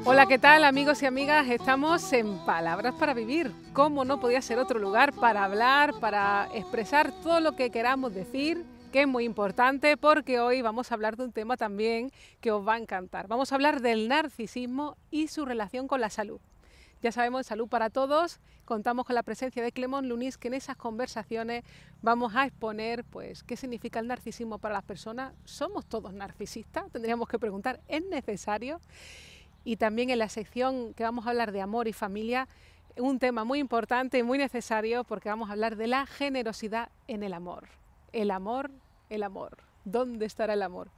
Hola, ¿qué tal, amigos y amigas? Estamos en Palabras para Vivir. ¿Cómo no podía ser otro lugar para hablar, para expresar todo lo que queramos decir? Que es muy importante, porque hoy vamos a hablar de un tema también que os va a encantar. Vamos a hablar del narcisismo y su relación con la salud. Ya sabemos, en Salud para Todos contamos con la presencia de Clément Lunis, que en esas conversaciones vamos a exponer pues, qué significa el narcisismo para las personas. ¿Somos todos narcisistas? Tendríamos que preguntar, ¿es necesario? Y también en la sección que vamos a hablar de amor y familia, un tema muy importante y muy necesario, porque vamos a hablar de la generosidad en el amor. El amor, el amor. ¿Dónde estará el amor?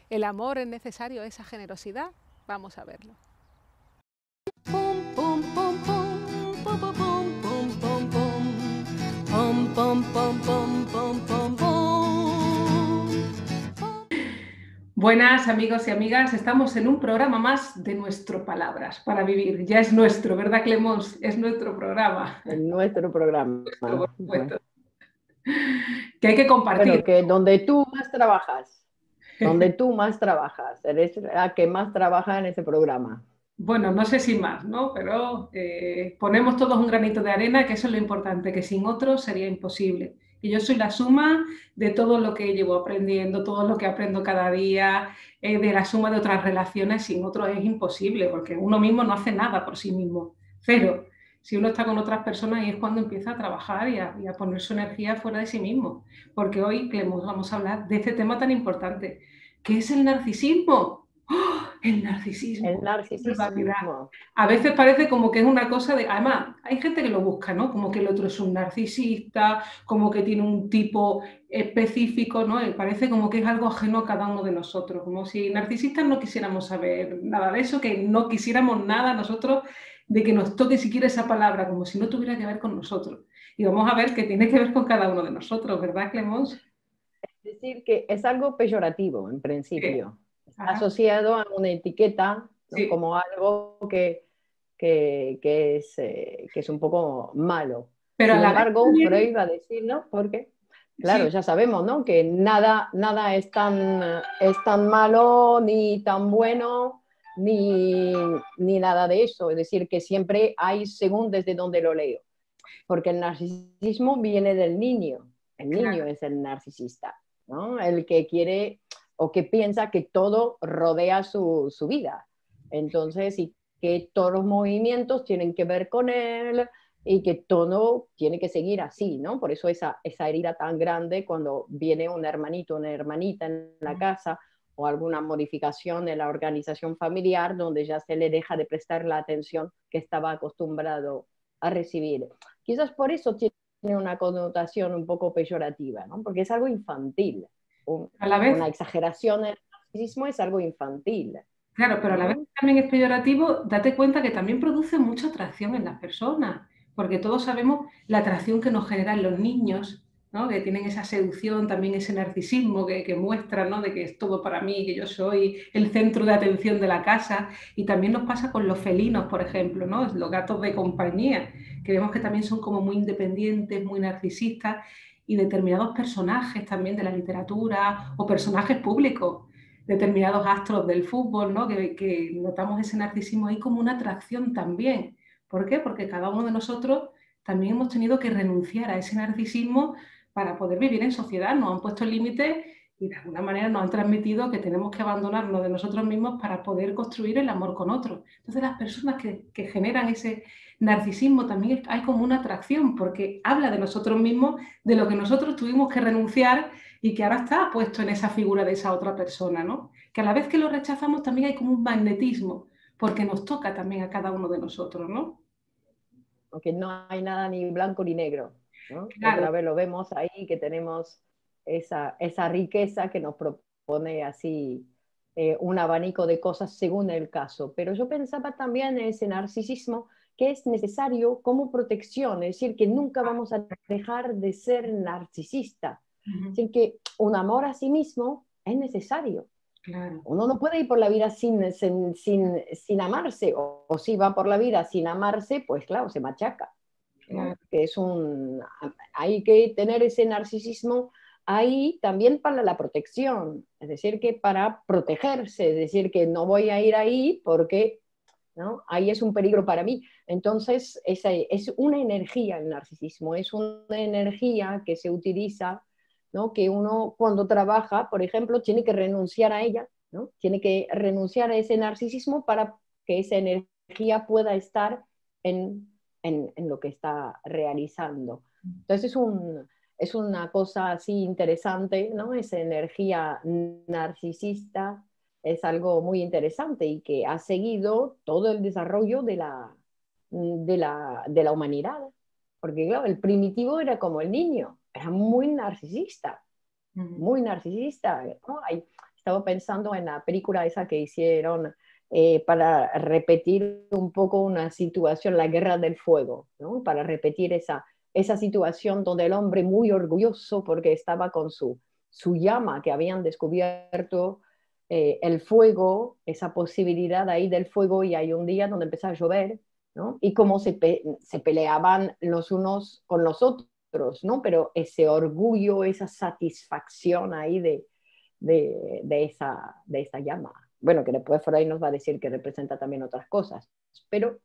¿El amor es necesario, esa generosidad? Vamos a verlo. Buenas, amigos y amigas, estamos en un programa más de nuestro Palabras para Vivir. Ya es nuestro, ¿verdad, Clemons? Es nuestro programa. En nuestro programa. Por supuesto. Bueno. Que hay que compartir. Bueno, que donde tú más trabajas, eres la que más trabaja en ese programa. Bueno, no sé si más, ¿no? Pero ponemos todos un granito de arena, que eso es lo importante, que sin otros sería imposible. Y yo soy la suma de todo lo que llevo aprendiendo, todo lo que aprendo cada día, de la suma de otras relaciones. Sin otros es imposible, porque uno mismo no hace nada por sí mismo. Cero. Si uno está con otras personas, y es cuando empieza a trabajar y a poner su energía fuera de sí mismo. Porque hoy, Clemos, vamos a hablar de este tema tan importante, que es el narcisismo. ¡Oh! El narcisismo. El narcisismo. A veces parece como que es una cosa de... Además, hay gente que lo busca, ¿no? Como que el otro es un narcisista, como que tiene un tipo específico, ¿no? Y parece como que es algo ajeno a cada uno de nosotros, como si narcisistas no quisiéramos saber nada de eso, que no quisiéramos nada nosotros de que nos toque siquiera esa palabra, como si no tuviera que ver con nosotros. Y vamos a ver que tiene que ver con cada uno de nosotros, ¿verdad, Clemons? Es decir, que es algo peyorativo en principio. Está Ajá. asociado a una etiqueta, ¿no? Sí. Como algo que es un poco malo. Pero a Sin la vez embargo, también... Freud va a decir, ¿no? Porque, claro, Sí. ya sabemos, ¿no? Que nada es tan malo ni tan bueno ni nada de eso. Es decir, que siempre hay según desde donde lo leo. Porque el narcisismo viene del niño. El niño es el narcisista, ¿no? El que quiere o que piensa que todo rodea su vida. Entonces, y que todos los movimientos tienen que ver con él y que todo tiene que seguir así, ¿no? Por eso esa herida tan grande cuando viene un hermanito, una hermanita en la casa o alguna modificación en la organización familiar donde ya se le deja de prestar la atención que estaba acostumbrado a recibir. Quizás por eso tiene una connotación un poco peyorativa, ¿no? Porque es algo infantil. A la vez... Una exageración en el narcisismo es algo infantil. Claro, pero a la vez ¿No? también es peyorativo, date cuenta que también produce mucha atracción en las personas, porque todos sabemos la atracción que nos generan los niños, ¿no? Que tienen esa seducción, también ese narcisismo que muestran, ¿no? De que es todo para mí, que yo soy el centro de atención de la casa. Y también nos pasa con los felinos, por ejemplo, ¿no? Los gatos de compañía, que vemos que también son como muy independientes, muy narcisistas, y determinados personajes también de la literatura o personajes públicos, determinados astros del fútbol, ¿no? Que notamos ese narcisismo ahí como una atracción también. ¿Por qué? Porque cada uno de nosotros también hemos tenido que renunciar a ese narcisismo para poder vivir en sociedad. Nos han puesto límites y de alguna manera nos han transmitido que tenemos que abandonarnos de nosotros mismos para poder construir el amor con otros. Entonces las personas que generan ese narcisismo también hay como una atracción, porque habla de nosotros mismos, de lo que nosotros tuvimos que renunciar y que ahora está puesto en esa figura de esa otra persona, ¿no? Que a la vez que lo rechazamos también hay como un magnetismo, porque nos toca también a cada uno de nosotros, ¿no? Aunque no hay nada ni blanco ni negro, ¿no? Claro. Otra vez lo vemos ahí, que tenemos esa riqueza que nos propone así un abanico de cosas según el caso. Pero yo pensaba también en ese narcisismo que es necesario como protección, es decir, que nunca vamos a dejar de ser narcisista. Es decir, que un amor a sí mismo es necesario. Claro. Uno no puede ir por la vida sin amarse, o si va por la vida sin amarse, pues claro, se machaca, ¿no? Claro. Que hay que tener ese narcisismo ahí también para la protección, es decir, que para protegerse, es decir, que no voy a ir ahí porque, ¿no?, ahí es un peligro para mí. Entonces, esa es una energía el narcisismo, es una energía que se utiliza, ¿no?, que uno cuando trabaja, por ejemplo, tiene que renunciar a ella, ¿no?, tiene que renunciar a ese narcisismo para que esa energía pueda estar en lo que está realizando. Entonces es una cosa así interesante, ¿no? Esa energía narcisista es algo muy interesante y que ha seguido todo el desarrollo de la humanidad. Porque claro, el primitivo era como el niño, era muy narcisista, muy narcisista, ¿no? Estaba pensando en la película esa que hicieron para repetir un poco una situación, la Guerra del Fuego, ¿no? Para repetir esa situación donde el hombre muy orgulloso porque estaba con su llama que habían descubierto, el fuego, esa posibilidad ahí del fuego, y hay un día donde empezó a llover, ¿no? Y cómo se peleaban los unos con los otros, ¿no? Pero ese orgullo, esa satisfacción ahí de esa llama. Bueno, que después Freud nos va a decir que representa también otras cosas, pero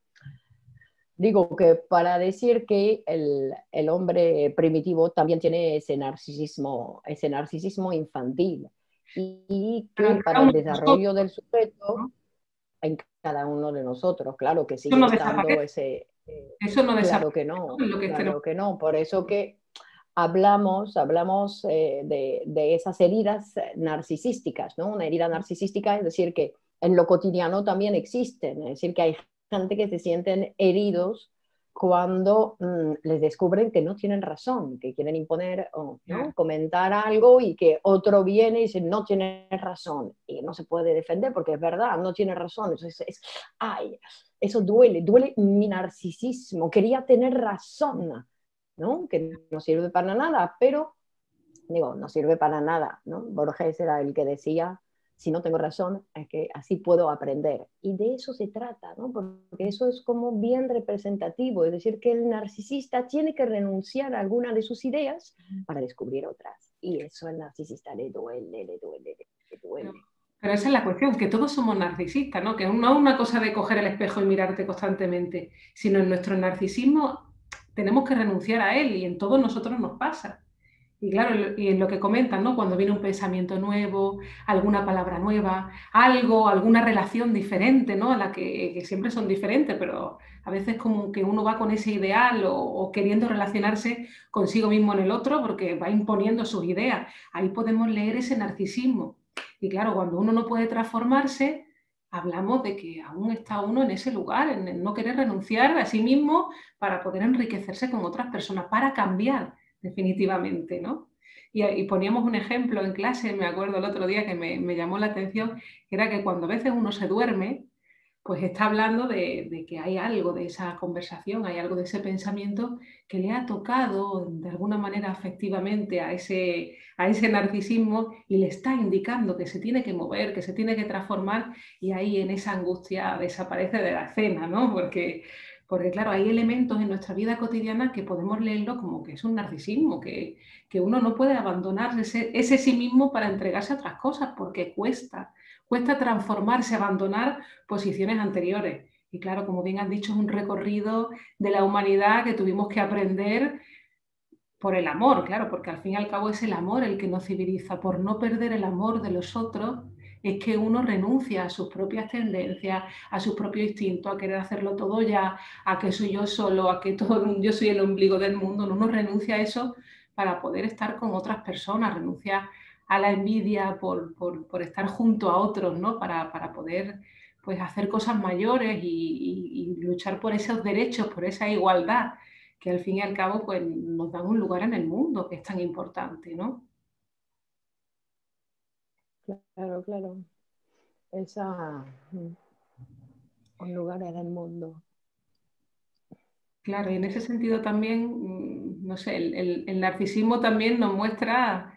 digo que para decir que el hombre primitivo también tiene ese narcisismo infantil, y Pero que en para cada el uno de desarrollo nosotros, del sujeto, ¿no? en cada uno de nosotros, claro que Eso sigue no estando desaparece, ese, eso no claro que desaparece, ¿no? no, En lo que estemos. claro que no, por eso que hablamos de esas heridas narcisísticas, ¿no? Una herida narcisística es decir que en lo cotidiano también existen, es decir que hay gente que se sienten heridos cuando les descubren que no tienen razón, que quieren imponer o, ¿no?, Claro. comentar algo y que otro viene y dice no tienes razón y no se puede defender porque es verdad, no tiene razón. Entonces ay, eso duele mi narcisismo, quería tener razón, ¿no? Que no sirve para nada, pero digo, no sirve para nada, ¿no? Borges era el que decía, si no tengo razón, es que así puedo aprender. Y de eso se trata, ¿no? Porque eso es como bien representativo, es decir, que el narcisista tiene que renunciar a alguna de sus ideas para descubrir otras. Y eso al narcisista le duele, le duele, le Pero, duele. pero esa es la cuestión, que todos somos narcisistas, ¿no? Que no es una cosa de coger el espejo y mirarte constantemente, sino en nuestro narcisismo tenemos que renunciar a él y en todos nosotros nos pasa. Y claro, y en lo que comentan, ¿no? Cuando viene un pensamiento nuevo, alguna palabra nueva, algo, alguna relación diferente, ¿no? A la que siempre son diferentes, pero a veces como que uno va con ese ideal o queriendo relacionarse consigo mismo en el otro porque va imponiendo sus ideas. Ahí podemos leer ese narcisismo. Y claro, cuando uno no puede transformarse, hablamos de que aún está uno en ese lugar, en el no querer renunciar a sí mismo para poder enriquecerse con otras personas, para cambiar definitivamente, ¿no? Y poníamos un ejemplo en clase, me acuerdo el otro día que me llamó la atención, que era que cuando a veces uno se duerme, pues está hablando de que hay algo de esa conversación, hay algo de ese pensamiento que le ha tocado de alguna manera afectivamente a ese narcisismo y le está indicando que se tiene que mover, que se tiene que transformar, y ahí en esa angustia desaparece de la escena, ¿no? Porque claro, hay elementos en nuestra vida cotidiana que podemos leerlo como que es un narcisismo, que uno no puede abandonar ese sí mismo para entregarse a otras cosas, porque cuesta transformarse, abandonar posiciones anteriores. Y claro, como bien has dicho, es un recorrido de la humanidad que tuvimos que aprender por el amor, claro, porque al fin y al cabo es el amor el que nos civiliza. Por no perder el amor de los otros es que uno renuncia a sus propias tendencias, a sus propios instintos, a querer hacerlo todo ya, a que soy yo solo, a que yo soy el ombligo del mundo. No, uno renuncia a eso para poder estar con otras personas, renuncia a la envidia por estar junto a otros, ¿no? Para poder pues, hacer cosas mayores y luchar por esos derechos, por esa igualdad que al fin y al cabo pues, nos dan un lugar en el mundo que es tan importante, ¿no? Claro, claro. Esa, un lugar en el mundo. Claro, y en ese sentido también, no sé, el narcisismo también nos muestra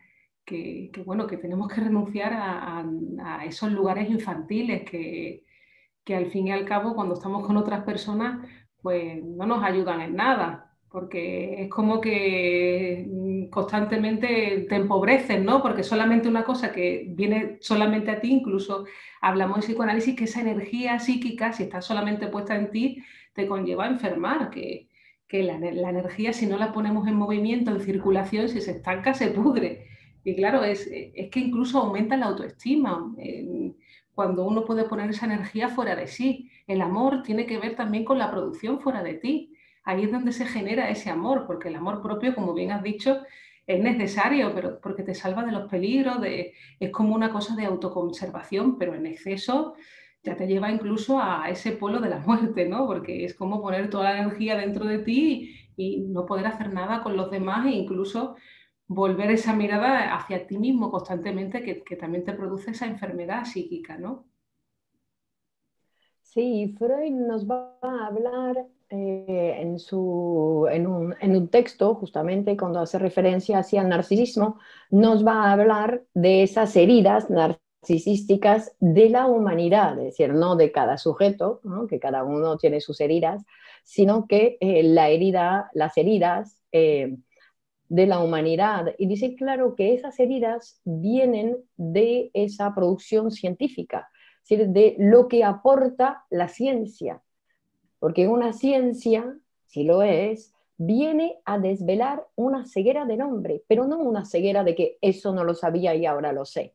bueno, que tenemos que renunciar a esos lugares infantiles que al fin y al cabo cuando estamos con otras personas pues no nos ayudan en nada. porque es como que constantemente te empobreces, ¿no? Porque solamente una cosa que viene solamente a ti, incluso hablamos en psicoanálisis que esa energía psíquica, si está solamente puesta en ti, te conlleva a enfermar, que la energía, si no la ponemos en movimiento, en circulación, si se estanca, se pudre. Y claro, es que incluso aumenta la autoestima. Cuando uno puede poner esa energía fuera de sí. El amor tiene que ver también con la producción fuera de ti. Ahí es donde se genera ese amor, porque el amor propio, como bien has dicho, es necesario, pero porque te salva de los peligros, es como una cosa de autoconservación, pero en exceso ya te lleva incluso a ese pueblo de la muerte, ¿no? Porque es como poner toda la energía dentro de ti y no poder hacer nada con los demás e incluso volver esa mirada hacia ti mismo constantemente, que también te produce esa enfermedad psíquica, ¿no? Sí, Freud nos va a hablar en un texto, justamente cuando hace referencia hacia el narcisismo, nos va a hablar de esas heridas narcisísticas de la humanidad, es decir, no de cada sujeto, ¿no? Que cada uno tiene sus heridas, sino que las heridas de la humanidad. Y dice, claro, que esas heridas vienen de esa producción científica, es decir, de lo que aporta la ciencia, porque una ciencia, si lo es, viene a desvelar una ceguera del hombre, pero no una ceguera de que eso no lo sabía y ahora lo sé.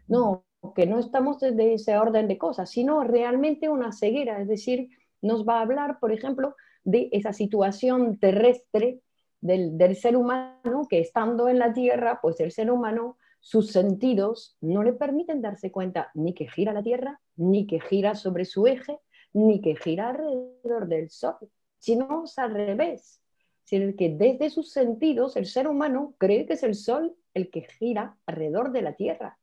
No, que no estamos desde ese orden de cosas, sino realmente una ceguera, es decir, nos va a hablar, por ejemplo, de esa situación terrestre del ser humano, que estando en la Tierra, pues el ser humano, sus sentidos no le permiten darse cuenta ni que gira la Tierra, ni que gira sobre su eje, ni que gira alrededor del Sol, sino es al revés. Es decir, que desde sus sentidos el ser humano cree que es el Sol el que gira alrededor de la Tierra.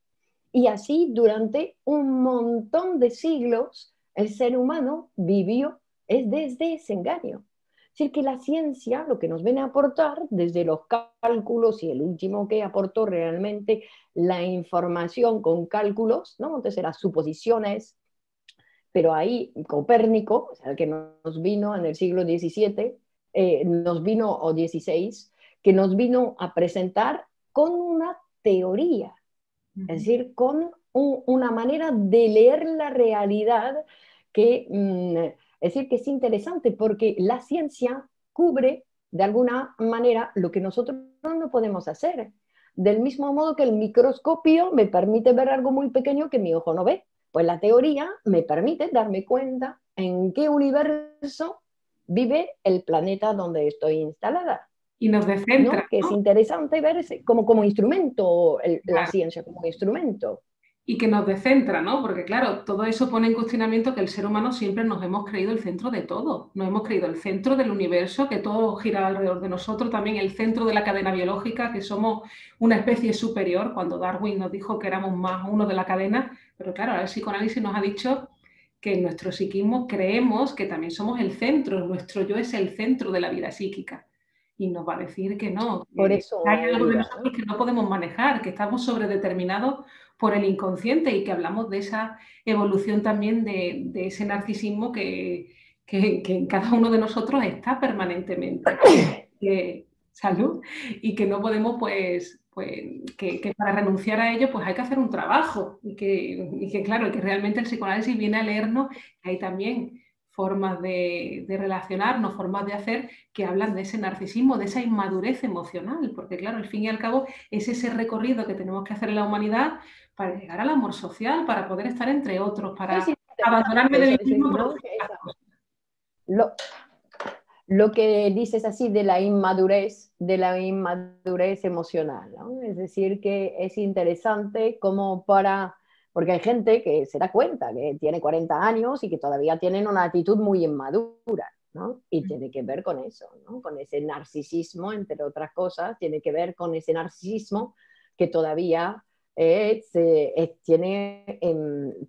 Y así durante un montón de siglos el ser humano vivió es desde ese engaño. Es decir, que la ciencia lo que nos viene a aportar desde los cálculos y el último que aportó realmente la información con cálculos, ¿no? Entonces eran suposiciones, pero ahí Copérnico, o sea, el que nos vino en el siglo XVII, nos vino, o XVI, que nos vino a presentar con una teoría, es decir, con una manera de leer la realidad que, es decir, que es interesante porque la ciencia cubre de alguna manera lo que nosotros no podemos hacer. Del mismo modo que el microscopio me permite ver algo muy pequeño que mi ojo no ve, pues la teoría me permite darme cuenta en qué universo vive el planeta donde estoy instalada. Y nos ¿No? descentra, Que es ¿no? interesante ver como instrumento, la Claro. ciencia como instrumento. Y que nos descentra, ¿no? Porque claro, todo eso pone en cuestionamiento que el ser humano siempre nos hemos creído el centro de todo, nos hemos creído el centro del universo, que todo gira alrededor de nosotros, también el centro de la cadena biológica, que somos una especie superior, cuando Darwin nos dijo que éramos más uno de la cadena, pero claro, el psicoanálisis nos ha dicho que en nuestro psiquismo creemos que también somos el centro, nuestro yo es el centro de la vida psíquica. Y nos va a decir que no, Por que eso hay una algo de herida, nosotros ¿no? que no podemos manejar, que estamos sobredeterminados por el inconsciente y que hablamos de esa evolución también de ese narcisismo que en cada uno de nosotros está permanentemente. Salud, y que no podemos, que para renunciar a ello, pues hay que hacer un trabajo y que claro, que realmente el psicoanálisis viene a leernos, que hay también formas de relacionarnos, formas de hacer que hablan de ese narcisismo, de esa inmadurez emocional, porque claro, al fin y al cabo es ese recorrido que tenemos que hacer en la humanidad para llegar al amor social, para poder estar entre otros, Es para abandonarme interesante de eso, mí es decir, mismo por ¿no? otras cosas. Lo, lo que dices así de la inmadurez emocional, ¿no? Es decir, que es interesante como porque hay gente que se da cuenta que tiene 40 años y que todavía tienen una actitud muy inmadura, ¿no? Y tiene que ver con eso, ¿no? Con ese narcisismo, entre otras cosas, tiene que ver con ese narcisismo que todavía tiene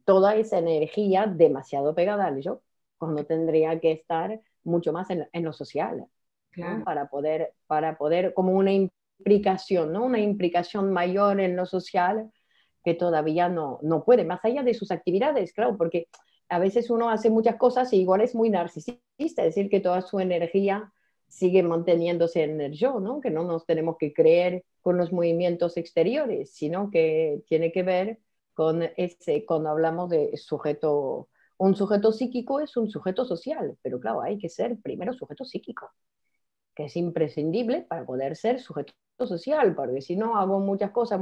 toda esa energía demasiado pegada al yo, cuando tendría que estar mucho más en lo social, ¿no? Claro. Para poder, como una implicación, ¿no? Una implicación mayor en lo social que todavía no puede, más allá de sus actividades, claro, porque a veces uno hace muchas cosas y igual es muy narcisista, es decir, que toda su energía sigue manteniéndose en el yo, ¿no? Que no nos tenemos que creer con los movimientos exteriores, sino que tiene que ver con cuando hablamos de sujeto, un sujeto psíquico es un sujeto social, pero claro, hay que ser primero sujeto psíquico, que es imprescindible para poder ser sujeto social, porque si no hago muchas cosas,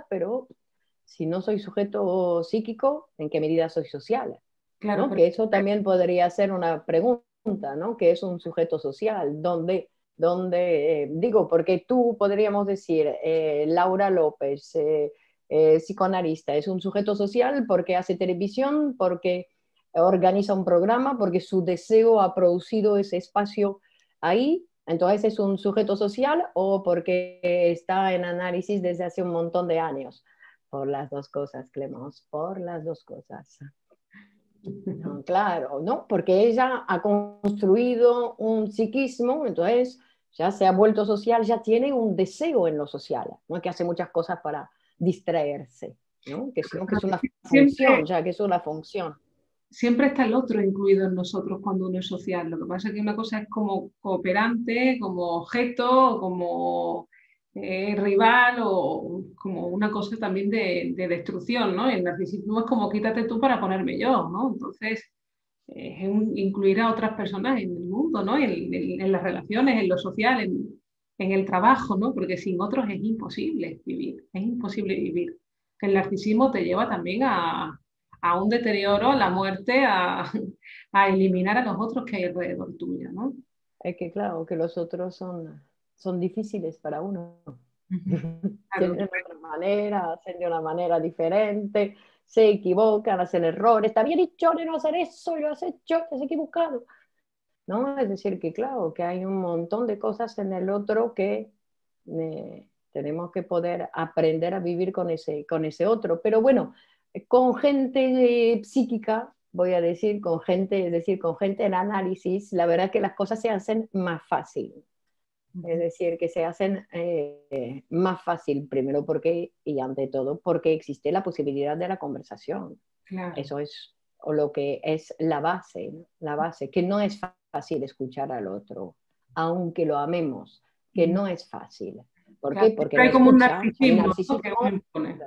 pero si no soy sujeto psíquico, ¿en qué medida soy social? Claro, ¿no? Que eso también podría ser una pregunta, ¿no? ¿Qué es un sujeto social? Digo, porque tú podríamos decir, Laura López, psicoanalista, es un sujeto social porque hace televisión, porque organiza un programa, porque su deseo ha producido ese espacio ahí, entonces es un sujeto social, o porque está en análisis desde hace un montón de años. Por las dos cosas, Clemence, por las dos cosas. No, claro, ¿no? Porque ella ha construido un psiquismo, entonces ya se ha vuelto social, ya tiene un deseo en lo social, no es que hace muchas cosas para distraerse, ¿no? Sino que es una función, ya que es una función. Siempre está el otro incluido en nosotros cuando uno es social. Lo que pasa es que una cosa es como cooperante, como objeto, como rival o como una cosa también de destrucción, ¿no? El narcisismo es como quítate tú para ponerme yo, ¿no? Entonces, es incluir a otras personas en el mundo, ¿no? En las relaciones, en lo social, en el trabajo, ¿no? Porque sin otros es imposible vivir, es imposible vivir. El narcisismo te lleva también a un deterioro, a la muerte, a eliminar a los otros que hay alrededor tuyo, ¿no? Es que claro, que los otros son difíciles para uno. Claro. Tienen otra manera, hacen de una manera diferente, se equivocan, hacen errores. Te había dicho de no hacer eso, lo has hecho, te has equivocado. ¿No? Es decir, que claro, que hay un montón de cosas en el otro que tenemos que poder aprender a vivir con ese otro. Pero bueno, con gente psíquica, voy a decir, con gente, es decir, con gente en análisis, la verdad es que las cosas se hacen más fácil. Es decir, que se hacen más fácil, primero porque, y ante todo, porque existe la posibilidad de la conversación. Claro. Eso es o lo que es la base, que no es fácil escuchar al otro, aunque lo amemos, que no es fácil. ¿Por qué? Porque hay como un narcisismo, narcisismo, ¿no? Que uno impone.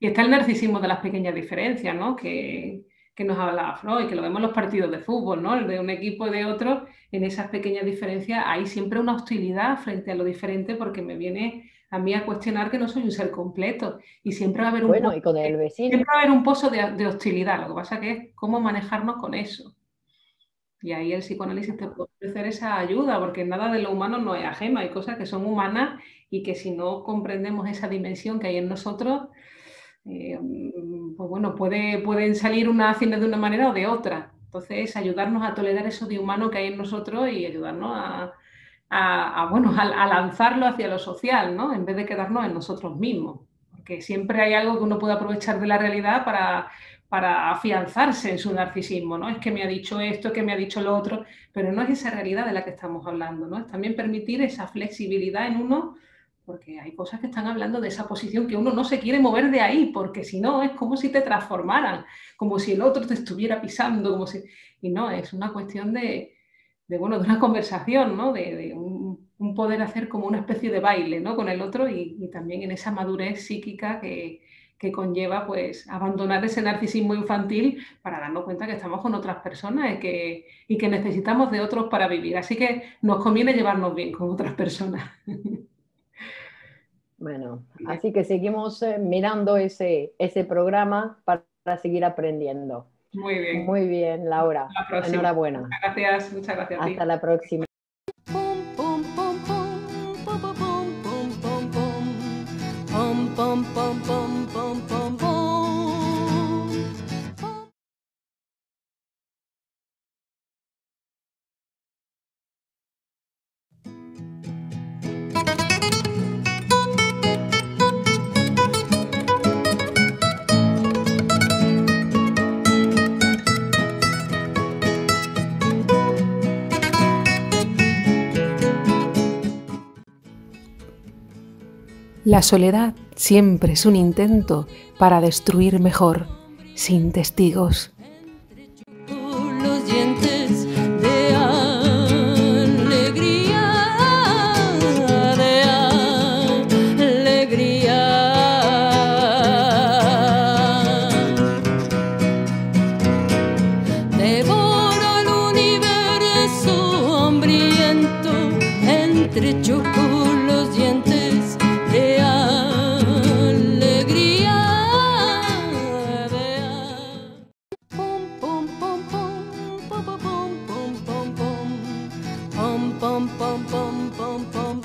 Y está el narcisismo de las pequeñas diferencias, ¿no? Que nos hablaba Freud, que lo vemos en los partidos de fútbol, ¿no? El de un equipo y de otro, en esas pequeñas diferencias hay siempre una hostilidad frente a lo diferente porque me viene a mí a cuestionar que no soy un ser completo y siempre va a haber un pozo, y con el vecino. Siempre va a haber un pozo de hostilidad, lo que pasa que es cómo manejarnos con eso. Y ahí el psicoanálisis te puede ofrecer esa ayuda, porque nada de lo humano no es ajeno, hay cosas que son humanas y que si no comprendemos esa dimensión que hay en nosotros, pues bueno, pueden salir haciendo de una manera o de otra. Entonces, ayudarnos a tolerar eso de humano que hay en nosotros y ayudarnos a lanzarlo hacia lo social, ¿no? En vez de quedarnos en nosotros mismos. Porque siempre hay algo que uno puede aprovechar de la realidad para afianzarse en su narcisismo, ¿no? Es que me ha dicho esto, es que me ha dicho lo otro, pero no es esa realidad de la que estamos hablando, ¿no? Es también permitir esa flexibilidad en uno, porque hay cosas que están hablando de esa posición que uno no se quiere mover de ahí, porque si no es como si te transformaran, como si el otro te estuviera pisando, y no, es una cuestión de una conversación, ¿no? De un poder hacer como una especie de baile, ¿no? Con el otro y también en esa madurez psíquica que conlleva pues abandonar ese narcisismo infantil para darnos cuenta que estamos con otras personas y que necesitamos de otros para vivir. Así que nos conviene llevarnos bien con otras personas. Bueno, así que seguimos mirando ese programa para seguir aprendiendo. Muy bien. Muy bien, Laura. Enhorabuena. Muchas gracias a ti. Hasta la próxima. La soledad siempre es un intento para destruir mejor, sin testigos. Los dientes de alegría. los dientes de alegría. Pum, pum, pum, pum, pum, pum, pum, pum, pum, pum, pum, pum, pum, pum, pum, pum.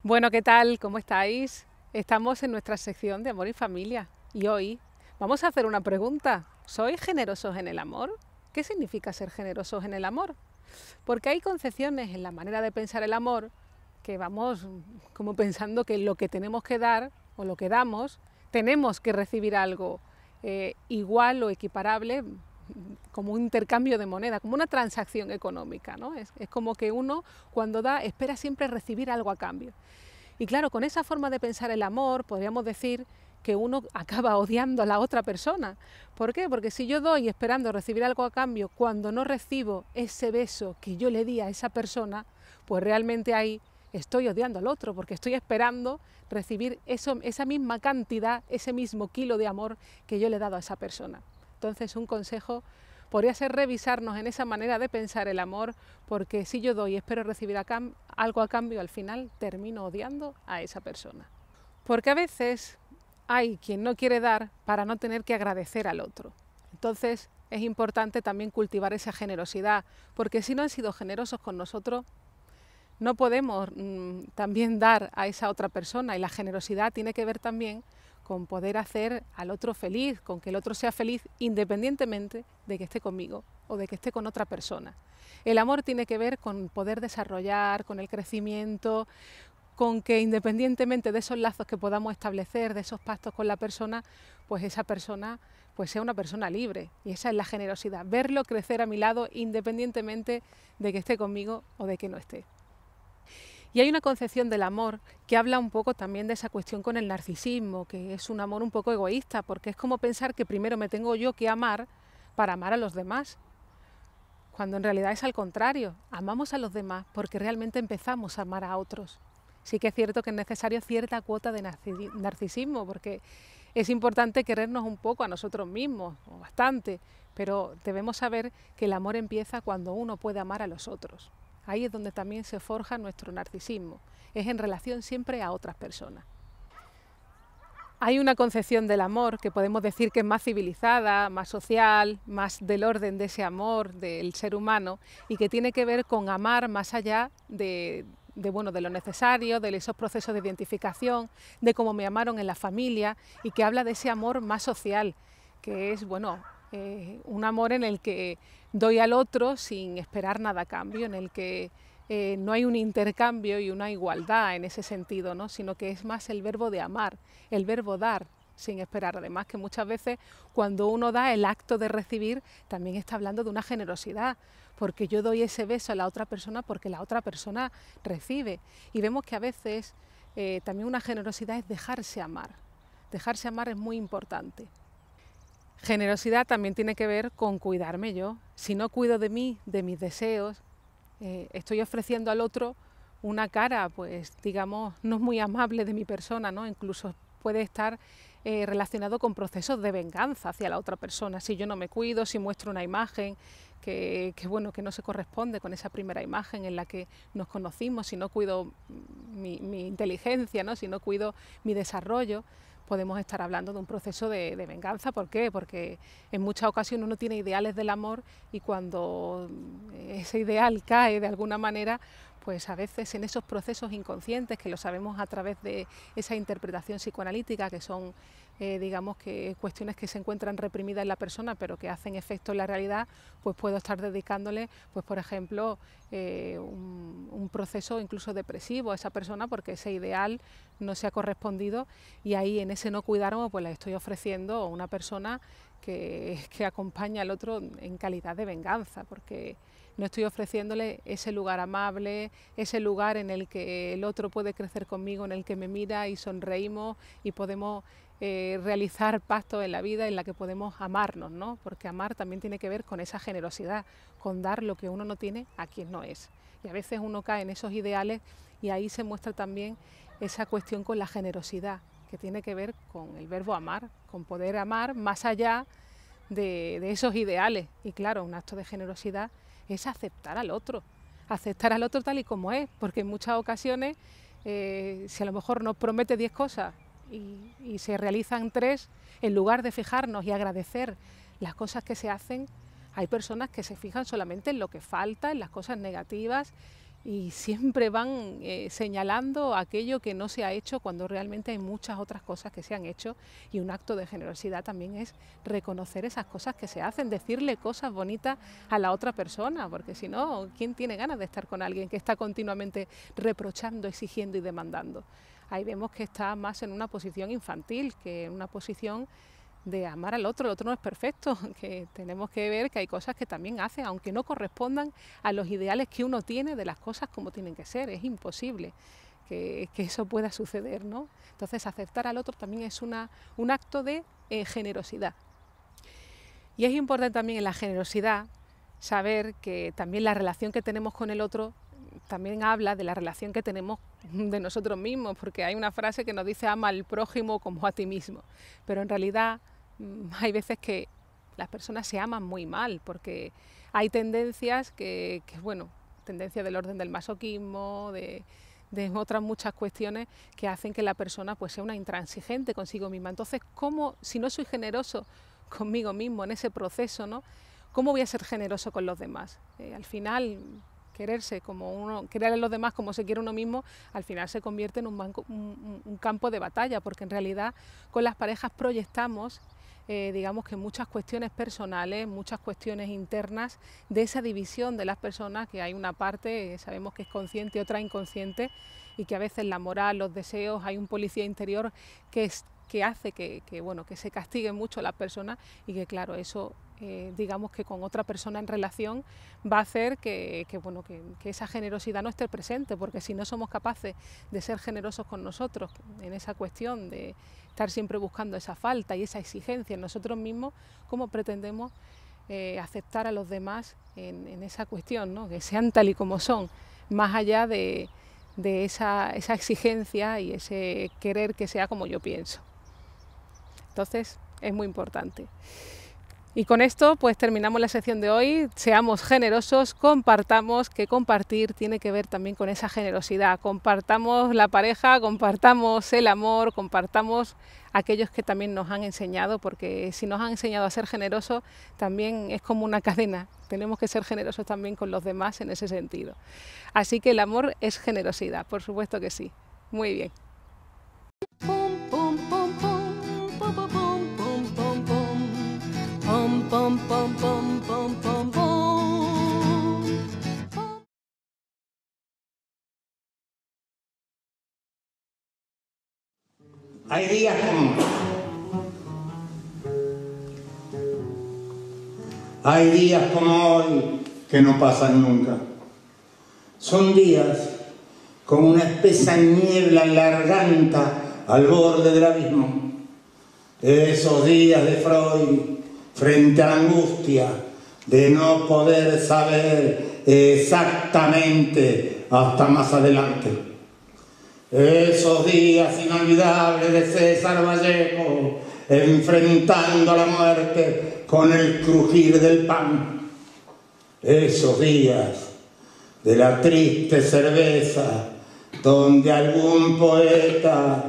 Bueno, ¿qué tal? ¿Cómo estáis? Estamos en nuestra sección de amor y familia y hoy vamos a hacer una pregunta. ¿Sois generosos en el amor? ¿Qué significa ser generosos en el amor? Porque hay concepciones en la manera de pensar el amor que vamos como pensando que lo que tenemos que dar o lo que damos, tenemos que recibir algo igual o equiparable, como un intercambio de moneda, como una transacción económica, ¿no? Es como que uno cuando da espera siempre recibir algo a cambio. Y claro, con esa forma de pensar el amor podríamos decir que uno acaba odiando a la otra persona. ¿Por qué? Porque si yo doy esperando recibir algo a cambio, cuando no recibo ese beso que yo le di a esa persona, pues realmente ahí estoy odiando al otro, porque estoy esperando recibir esa misma cantidad, ese mismo kilo de amor que yo le he dado a esa persona. Entonces, un consejo podría ser revisarnos en esa manera de pensar el amor, porque si yo doy y espero recibir algo a cambio, al final termino odiando a esa persona. Porque a veces hay quien no quiere dar para no tener que agradecer al otro. Entonces es importante también cultivar esa generosidad, porque si no han sido generosos con nosotros, no podemos también dar a esa otra persona, y la generosidad tiene que ver también con poder hacer al otro feliz, con que el otro sea feliz independientemente de que esté conmigo o de que esté con otra persona. El amor tiene que ver con poder desarrollar, con el crecimiento, con que independientemente de esos lazos que podamos establecer, de esos pactos con la persona, pues esa persona pues sea una persona libre. Y esa es la generosidad, verlo crecer a mi lado independientemente de que esté conmigo o de que no esté. Y hay una concepción del amor que habla un poco también de esa cuestión con el narcisismo, que es un amor un poco egoísta, porque es como pensar que primero me tengo yo que amar para amar a los demás, cuando en realidad es al contrario, amamos a los demás porque realmente empezamos a amar a otros. Sí que es cierto que es necesario cierta cuota de narcisismo, porque es importante querernos un poco a nosotros mismos, o bastante, pero debemos saber que el amor empieza cuando uno puede amar a los otros. Ahí es donde también se forja nuestro narcisismo, es en relación siempre a otras personas. Hay una concepción del amor que podemos decir que es más civilizada, más social, más del orden de ese amor del ser humano y que tiene que ver con amar más allá de lo necesario, de esos procesos de identificación, de cómo me amaron en la familia y que habla de ese amor más social, que es un amor en el que doy al otro sin esperar nada a cambio, en el que no hay un intercambio y una igualdad en ese sentido, ¿no? Sino que es más el verbo de amar, el verbo dar sin esperar. Además que muchas veces cuando uno da el acto de recibir también está hablando de una generosidad, porque yo doy ese beso a la otra persona porque la otra persona recibe. Y vemos que a veces también una generosidad es dejarse amar. Dejarse amar es muy importante. Generosidad también tiene que ver con cuidarme yo. Si no cuido de mí, de mis deseos, estoy ofreciendo al otro una cara, pues digamos, no muy amable de mi persona, ¿no? Incluso puede estar relacionado con procesos de venganza hacia la otra persona. Si yo no me cuido, si muestro una imagen que no se corresponde con esa primera imagen en la que nos conocimos, si no cuido mi inteligencia, ¿no? Si no cuido mi desarrollo, podemos estar hablando de un proceso de venganza. ¿Por qué? Porque en muchas ocasiones uno tiene ideales del amor y cuando ese ideal cae de alguna manera, pues a veces en esos procesos inconscientes, que lo sabemos a través de esa interpretación psicoanalítica, que son digamos que cuestiones que se encuentran reprimidas en la persona pero que hacen efecto en la realidad, pues puedo estar dedicándole, pues por ejemplo, un proceso incluso depresivo a esa persona porque ese ideal no se ha correspondido y ahí en ese no cuidarme pues le estoy ofreciendo a una persona que acompaña al otro en calidad de venganza, porque no estoy ofreciéndole ese lugar amable, ese lugar en el que el otro puede crecer conmigo, en el que me mira y sonreímos y podemos realizar pactos en la vida en la que podemos amarnos, ¿no? Porque amar también tiene que ver con esa generosidad, con dar lo que uno no tiene a quien no es. Y a veces uno cae en esos ideales y ahí se muestra también esa cuestión con la generosidad, que tiene que ver con el verbo amar, con poder amar más allá de esos ideales. Y claro, un acto de generosidad es aceptar al otro aceptar al otro tal y como es, porque en muchas ocasiones, si a lo mejor nos promete 10 cosas y se realizan 3, en lugar de fijarnos y agradecer las cosas que se hacen, hay personas que se fijan solamente en lo que falta, en las cosas negativas, y siempre van señalando aquello que no se ha hecho cuando realmente hay muchas otras cosas que se han hecho, y un acto de generosidad también es reconocer esas cosas que se hacen, decirle cosas bonitas a la otra persona, porque si no, ¿quién tiene ganas de estar con alguien que está continuamente reprochando, exigiendo y demandando? Ahí vemos que está más en una posición infantil que en una posición de amar al otro. El otro no es perfecto, que tenemos que ver que hay cosas que también hacen, aunque no correspondan a los ideales que uno tiene de las cosas como tienen que ser. Es imposible que eso pueda suceder, ¿no? Entonces, aceptar al otro también es un acto de generosidad. Y es importante también en la generosidad saber que también la relación que tenemos con el otro también habla de la relación que tenemos de nosotros mismos, porque hay una frase que nos dice ama al prójimo como a ti mismo, pero en realidad hay veces que las personas se aman muy mal, porque hay tendencias bueno, tendencias del orden del masoquismo, de otras muchas cuestiones que hacen que la persona pues sea una intransigente consigo misma. Entonces, ¿cómo, si no soy generoso conmigo mismo en ese proceso, ¿no? ¿Cómo voy a ser generoso con los demás? Al final, quererse como uno, querer a los demás como se quiere uno mismo, al final se convierte en un campo de batalla, porque en realidad con las parejas proyectamos digamos que muchas cuestiones personales, muchas cuestiones internas de esa división de las personas, que hay una parte, sabemos que es consciente y otra inconsciente, y que a veces la moral, los deseos, hay un policía interior que hace que se castigue mucho a las personas, y que claro, eso digamos que con otra persona en relación va a hacer que esa generosidad no esté presente, porque si no somos capaces de ser generosos con nosotros en esa cuestión de estar siempre buscando esa falta y esa exigencia en nosotros mismos, ¿cómo pretendemos aceptar a los demás en esa cuestión, ¿no? Que sean tal y como son, más allá de esa exigencia y ese querer que sea como yo pienso? Entonces es muy importante. Y con esto pues terminamos la sección de hoy. Seamos generosos, compartamos, que compartir tiene que ver también con esa generosidad. Compartamos la pareja, compartamos el amor, compartamos aquellos que también nos han enseñado, porque si nos han enseñado a ser generosos también es como una cadena. Tenemos que ser generosos también con los demás en ese sentido. Así que el amor es generosidad, por supuesto que sí. Muy bien. Pum pum pum pum pum pum pum pum pum pum pum pum pum pum pum. Hay días como hoy que no pasan nunca. Son días con una espesa niebla en la garganta al borde del abismo. Esos días de Freud frente a la angustia de no poder saber exactamente hasta más adelante. Esos días inolvidables de César Vallejo enfrentando a la muerte con el crujir del pan. Esos días de la triste cerveza donde algún poeta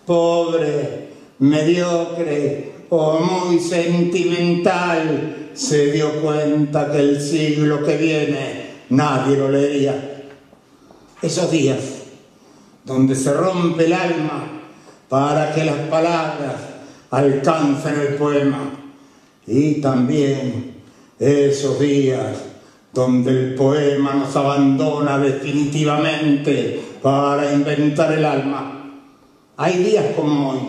pobre, mediocre o muy sentimental se dio cuenta que el siglo que viene nadie lo leería. Esos días donde se rompe el alma para que las palabras alcancen el poema, y también esos días donde el poema nos abandona definitivamente para inventar el alma. Hay días como hoy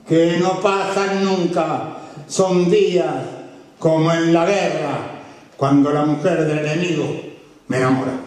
que no pasan nunca, son días como en la guerra, cuando la mujer del enemigo me enamora.